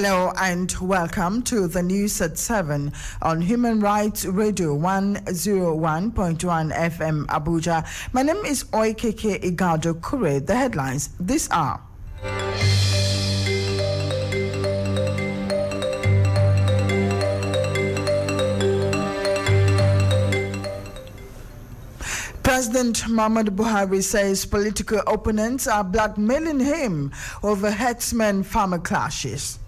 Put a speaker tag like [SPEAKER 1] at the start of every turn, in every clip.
[SPEAKER 1] Hello and welcome to the news at 7 on Human Rights Radio 101.1 FM Abuja. My name is Oikeke Igado Kure. The headlines this are: President Muhammadu Buhari says political opponents are blackmailing him over herdsmen-farmer clashes.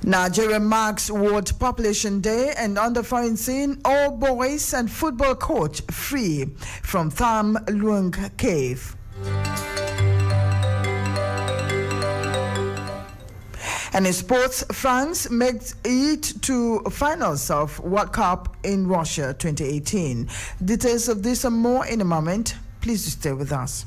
[SPEAKER 1] Nigeria marks World Population Day, and on the foreign scene, all boys and football coach free from Tham Luang Cave. And in sports, France makes it to finals of World Cup in Russia 2018. Details of this and more in a moment. Please stay with us.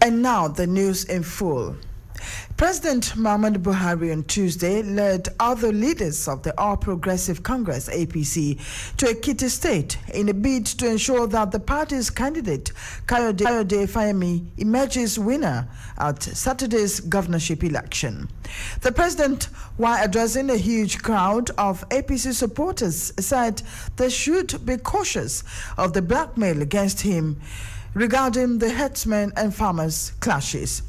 [SPEAKER 1] And now the news in full. President Muhammadu Buhari on Tuesday led other leaders of the All Progressive Congress (APC) to Ekiti State in a bid to ensure that the party's candidate Kayode Fayemi emerges winner at Saturday's governorship election. The president, while addressing a huge crowd of APC supporters, said they should be cautious of the blackmail against him regarding the herdsmen and farmers clashes.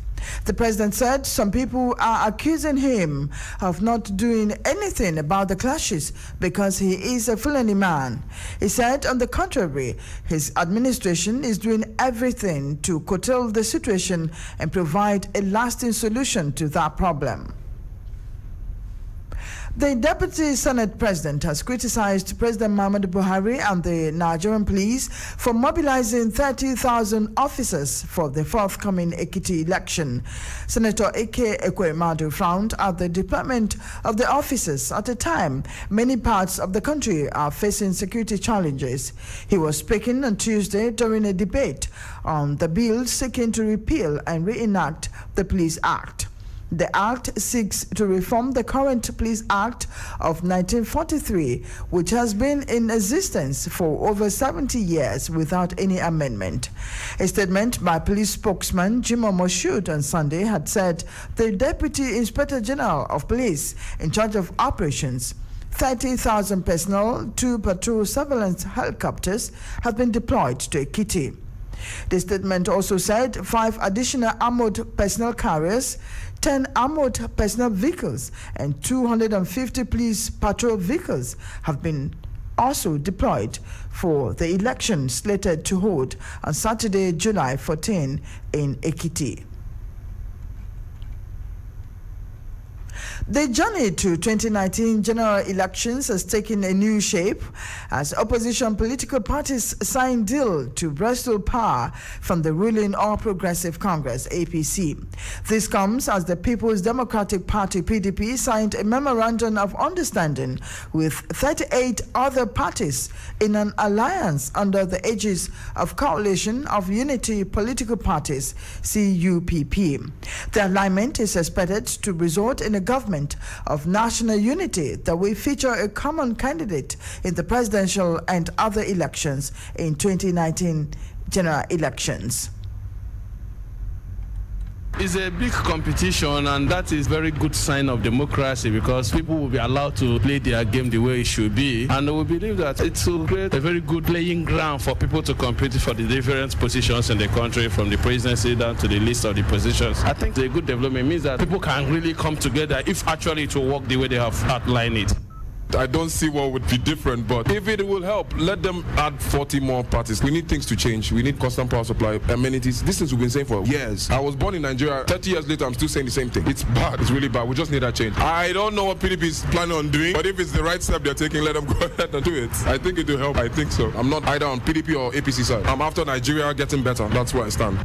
[SPEAKER 1] The president said some people are accusing him of not doing anything about the clashes because he is a Fulani man. He said, on the contrary, his administration is doing everything to curtail the situation and provide a lasting solution to that problem. The Deputy Senate President has criticized President Muhammadu Buhari and the Nigerian police for mobilizing 30,000 officers for the forthcoming Ekiti election. Senator Ike Ekweremadu frowned at the deployment of the officers at a time many parts of the country are facing security challenges. He was speaking on Tuesday during a debate on the bill seeking to repeal and reenact the Police Act. The act seeks to reform the current Police Act of 1943, which has been in existence for over 70 years without any amendment. A statement by police spokesman Jimoh Moshood on Sunday had said the Deputy Inspector General of Police in charge of operations, 30,000 personnel, 2 patrol surveillance helicopters have been deployed to Ekiti. The statement also said 5 additional armored personnel carriers, 10 armored personnel vehicles, and 250 police patrol vehicles have been also deployed for the election slated to hold on Saturday, July 14 in Ekiti. The journey to 2019 general elections has taken a new shape as opposition political parties sign deal to wrestle power from the ruling All Progressive Congress (APC). This comes as the People's Democratic Party (PDP) signed a memorandum of understanding with 38 other parties in an alliance under the aegis of Coalition of Unity Political Parties (CUPP). The alignment is expected to result in a government of national unity that will feature a common candidate in the presidential and other elections in 2019 general elections.
[SPEAKER 2] It's a big competition, and that is a very good sign of democracy because people will be allowed to play their game the way it should be, and we believe that it will create a very good playing ground for people to compete for the different positions in the country, from the presidency down to the list of the positions. I think the good development means that people can really come together if actually it will work the way they have outlined it.
[SPEAKER 3] I don't see what would be different, but if it will help, let them add 40 more parties. We need things to change. We need constant power supply, amenities. These things we've been saying for years. I was born in Nigeria. 30 years later, I'm still saying the same thing. It's bad. It's really bad. We just need that change. I don't know what PDP is planning on doing, but if it's the right step they're taking, let them go ahead and do it. I think it will help. I think so. I'm not either on PDP or APC side. I'm after Nigeria getting better. That's where I stand.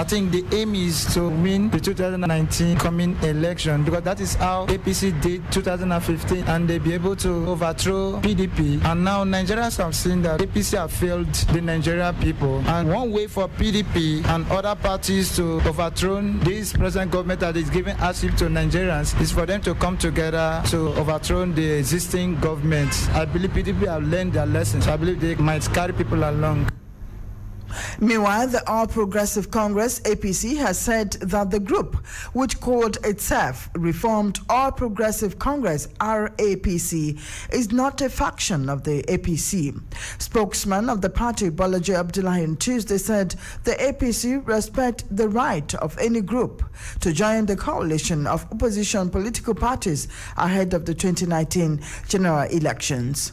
[SPEAKER 4] I think the aim is to win the 2019 coming election, because that is how APC did 2015, and they be able to overthrow PDP. And now Nigerians have seen that APC have failed the Nigerian people. And one way for PDP and other parties to overthrow this present government that is giving hardship to Nigerians is for them to come together to overthrow the existing government. I believe PDP have learned their lessons. I believe they might carry people along.
[SPEAKER 1] Meanwhile, the All Progressive Congress, APC, has said that the group, which called itself Reformed All Progressive Congress, RAPC, is not a faction of the APC. Spokesman of the party, Bolaji Abdullahi, on Tuesday said the APC respect the right of any group to join the coalition of opposition political parties ahead of the 2019 general elections.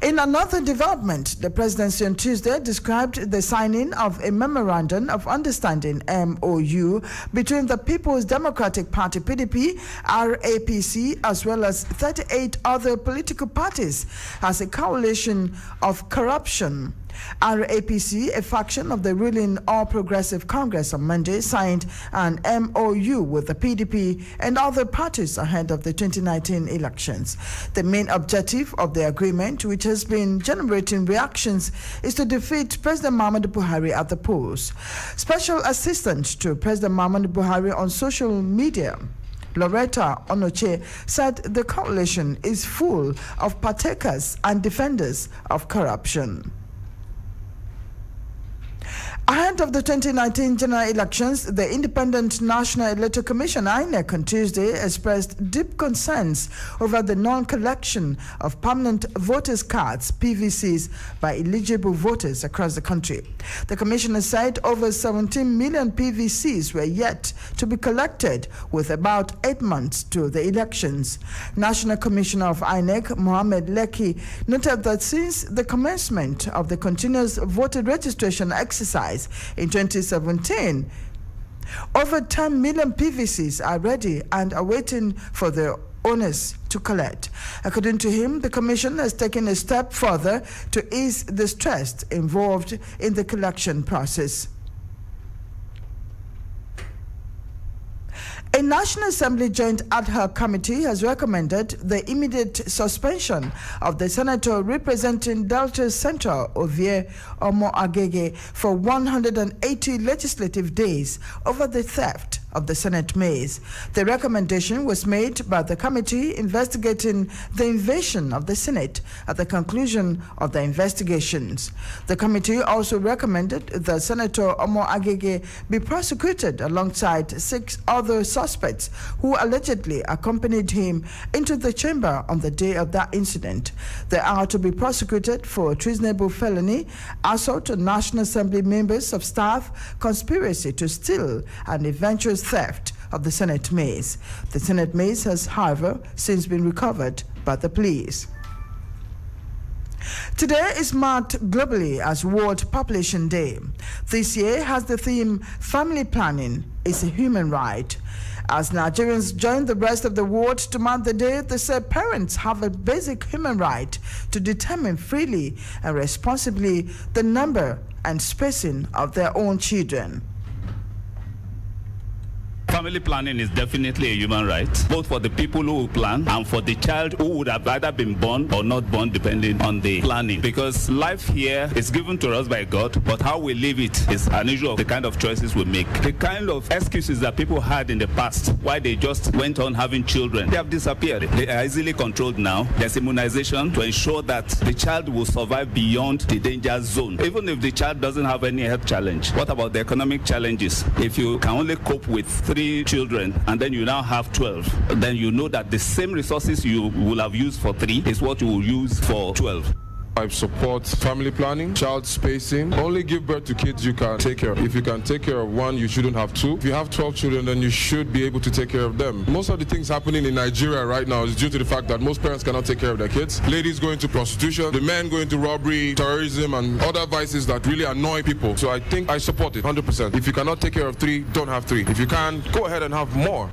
[SPEAKER 1] In another development, the presidency on Tuesday described the signing of a memorandum of understanding MOU between the People's Democratic Party PDP, RAPC, as well as 38 other political parties as a coalition of corruption. RAPC, a faction of the ruling All Progressive Congress, on Monday signed an MOU with the PDP and other parties ahead of the 2019 elections. The main objective of the agreement, which has been generating reactions, is to defeat President Muhammadu Buhari at the polls. Special Assistant to President Muhammadu Buhari on social media, Loretta Onoche, said the coalition is full of partakers and defenders of corruption. Ahead of the 2019 general elections, the Independent National Electoral Commission, INEC, on Tuesday expressed deep concerns over the non-collection of permanent voters' cards, PVCs, by eligible voters across the country. The commissioner said over 17 million PVCs were yet to be collected, with about 8 months to the elections. National Commissioner of INEC, Mohammed Lekki, noted that since the commencement of the continuous voter registration exercise in 2017, over 10 million PVCs are ready and are waiting for their owners to collect. According to him, the Commission has taken a step further to ease the stress involved in the collection process. A National Assembly Joint Ad Hoc Committee has recommended the immediate suspension of the senator representing Delta Central, Ovie Omo-Agege, for 180 legislative days over the theft of the Senate maize. The recommendation was made by the committee investigating the invasion of the Senate at the conclusion of the investigations. The committee also recommended that Senator Omo-Agege be prosecuted alongside 6 other suspects who allegedly accompanied him into the chamber on the day of that incident. They are to be prosecuted for treasonable felony, assault on National Assembly members of staff, conspiracy to steal, and eventual theft of the Senate maize. The Senate maize has, however, since been recovered by the police. Today is marked globally as World Population Day. This year has the theme Family Planning is a Human Right. As Nigerians join the rest of the world to mark the day, they say parents have a basic human right to determine freely and responsibly the number and spacing of their own children.
[SPEAKER 5] Family planning is definitely a human right, both for the people who plan and for the child who would have either been born or not born, depending on the planning. Because life here is given to us by God, but how we live it is an issue of the kind of choices we make. The kind of excuses that people had in the past, why they just went on having children, they have disappeared. They are easily controlled now. There's immunization to ensure that the child will survive beyond the danger zone. Even if the child doesn't have any health challenge, what about the economic challenges? If you can only cope with 3 children and then you now have 12, then you know that the same resources you will have used for 3 is what you will use for 12.
[SPEAKER 3] I support family planning, child spacing. Only give birth to kids you can take care of. If you can take care of 1, you shouldn't have 2. If you have 12 children, then you should be able to take care of them. Most of the things happening in Nigeria right now is due to the fact that most parents cannot take care of their kids. Ladies go into prostitution, the men go into robbery, terrorism, and other vices that really annoy people. So I think I support it 100%. If you cannot take care of 3, don't have 3. If you can, go ahead and have more.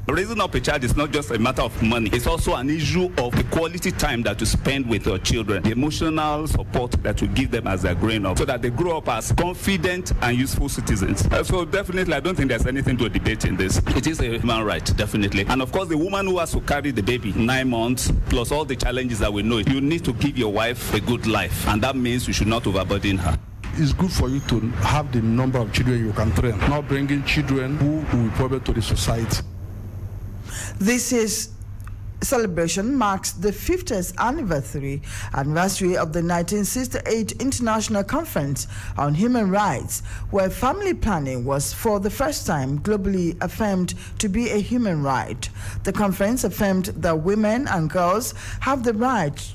[SPEAKER 5] Raising up a child is not just a matter of money. It's also an issue of the quality time that you spend with your children, the emotional support that you give them as they're growing up, so that they grow up as confident and useful citizens. So definitely, I don't think there's anything to debate in this. It is a human right, definitely. And of course, the woman who has to carry the baby 9 months, plus all the challenges that we know, you need to give your wife a good life. And that means you should not overburden her.
[SPEAKER 6] It's good for you to have the number of children you can train, not bringing children who will be problem to the society.
[SPEAKER 1] This is celebration marks the 50th anniversary of the 1968 International Conference on Human Rights, where family planning was for the first time globally affirmed to be a human right. The conference affirmed that women and girls have the right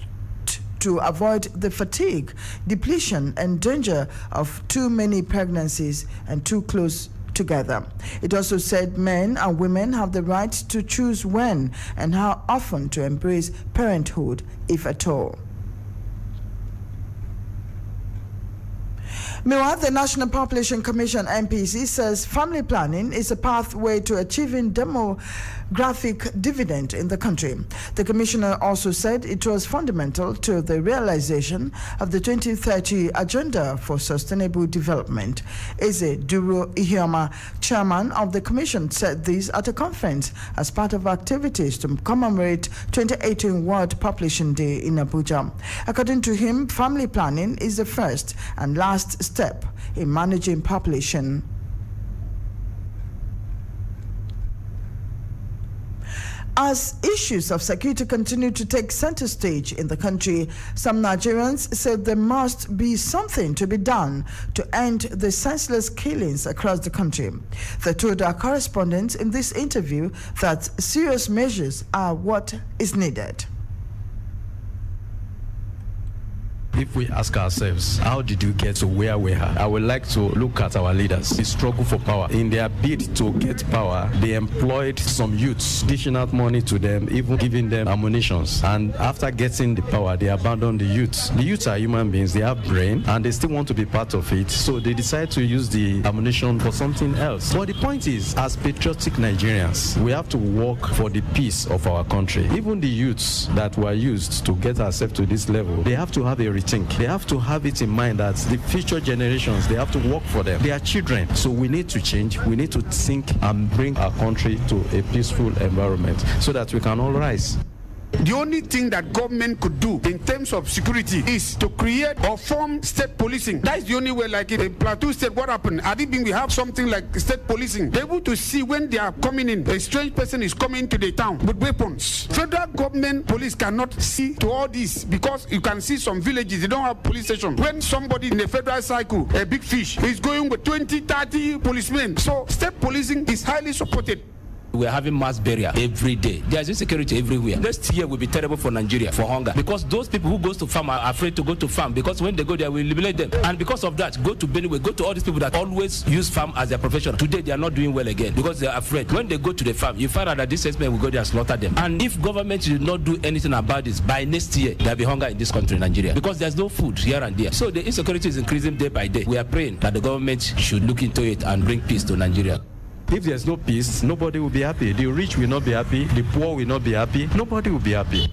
[SPEAKER 1] to avoid the fatigue, depletion, and danger of too many pregnancies and too close together. It also said men and women have the right to choose when and how often to embrace parenthood, if at all. Meanwhile, the National Population Commission, NPC, says family planning is a pathway to achieving demographic dividend in the country. The commissioner also said it was fundamental to the realization of the 2030 Agenda for Sustainable Development. Eze Duro Ihioma, chairman of the commission, said this at a conference as part of activities to commemorate 2018 World Population Day in Abuja. According to him, family planning is the first and last step in managing population. As issues of security continue to take center stage in the country, some Nigerians said there must be something to be done to end the senseless killings across the country. They told our correspondents in this interview that serious measures are what is needed.
[SPEAKER 7] If we ask ourselves, how did you get to where we are? I would like to look at our leaders. The struggle for power. In their bid to get power, they employed some youths, dishing out money to them, even giving them ammunitions. And after getting the power, they abandoned the youths. The youths are human beings, they have brain, and they still want to be part of it. So they decide to use the ammunition for something else. But the point is, as patriotic Nigerians, we have to work for the peace of our country. Even the youths that were used to get ourselves to this level, they have to have a rethink. They have to have it in mind that the future generations, they have to work for them. They are children. So we need to change. We need to think and bring our country to a peaceful environment so that we can all rise.
[SPEAKER 8] The only thing that government could do in terms of security is to create or form state policing. That is the only way. Like in Plateau State, what happened? We have something like state policing. They're able to see when they are coming in. A strange person is coming to the town with weapons. Federal government police cannot see to all this because you can see some villages, they don't have police station. When somebody in a federal cycle, a big fish, is going with 20, 30 policemen. So state policing is highly supported.
[SPEAKER 9] We are having mass burial every day. There is insecurity everywhere. Next year will be terrible for Nigeria for hunger because those people who goes to farm are afraid to go to farm because when they go there, we eliminate them. And because of that, go to Benue, go to all these people that always use farm as their profession. Today, they are not doing well again because they are afraid. When they go to the farm, you find out that this men will go there and slaughter them. And if government did not do anything about this, by next year, there will be hunger in this country, Nigeria, because there's no food here and there. So the insecurity is increasing day by day. We are praying that the government should look into it and bring peace to Nigeria.
[SPEAKER 7] If there's no peace, nobody will be happy. The rich will not be happy. The poor will not be happy. Nobody will be happy.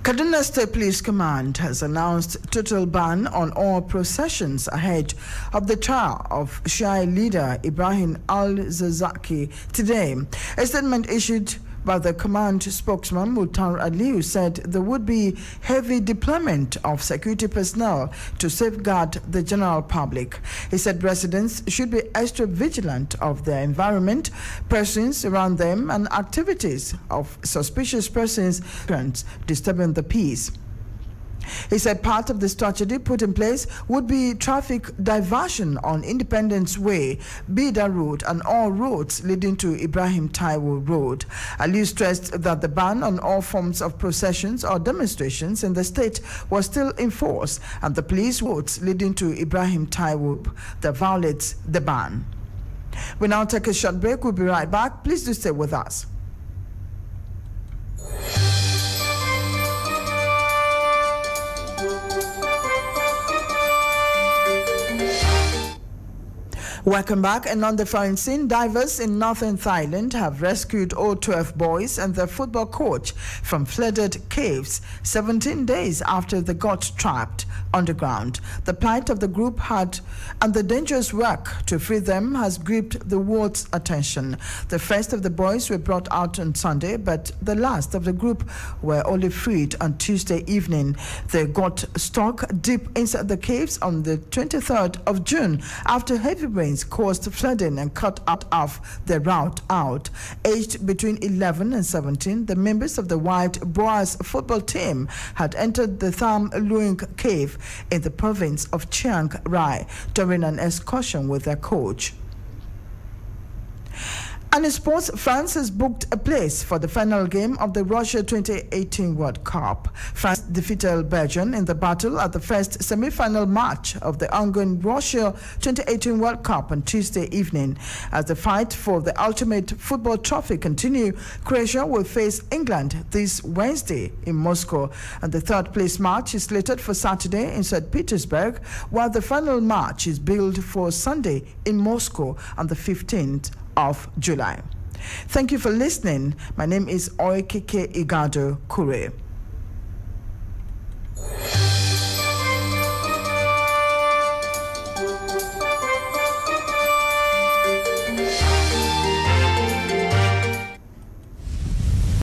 [SPEAKER 1] Kaduna State Police Command has announced total ban on all processions ahead of the trial of Shia leader Ibrahim Al-Zakzaky today. A statement issued by the command spokesman Mukhtar Aliyu said there would be heavy deployment of security personnel to safeguard the general public. He said residents should be extra vigilant of their environment, persons around them, and activities of suspicious persons disturbing the peace. He said part of the strategy put in place would be traffic diversion on Independence Way, Bida Road, and all roads leading to Ibrahim Taiwo Road. Aliyu stressed that the ban on all forms of processions or demonstrations in the state was still in force, and the police roads leading to Ibrahim Taiwo that violates the ban. We now take a short break. We'll be right back. Please do stay with us. Welcome back. And on the foreign scene, divers in northern Thailand have rescued all 12 boys and their football coach from flooded caves 17 days after they got trapped underground. The plight of the group and the dangerous work to free them has gripped the world's attention. The first of the boys were brought out on Sunday, but the last of the group were only freed on Tuesday evening. They got stuck deep inside the caves on the 23rd of June after heavy rains caused flooding and cut out of their route out. Aged between 11 and 17, the members of the White Boas football team had entered the Tham Luang cave in the province of Chiang Rai during an excursion with their coach. And in sports, France has booked a place for the final game of the Russia 2018 World Cup. France defeated Belgium in the battle at the first semi-final match of the ongoing Russia 2018 World Cup on Tuesday evening. As the fight for the ultimate football trophy continues, Croatia will face England this Wednesday in Moscow. And the third place match is slated for Saturday in St. Petersburg, while the final match is billed for Sunday in Moscow on the 15th of July. Thank you for listening. My name is Oikike Igado Kure.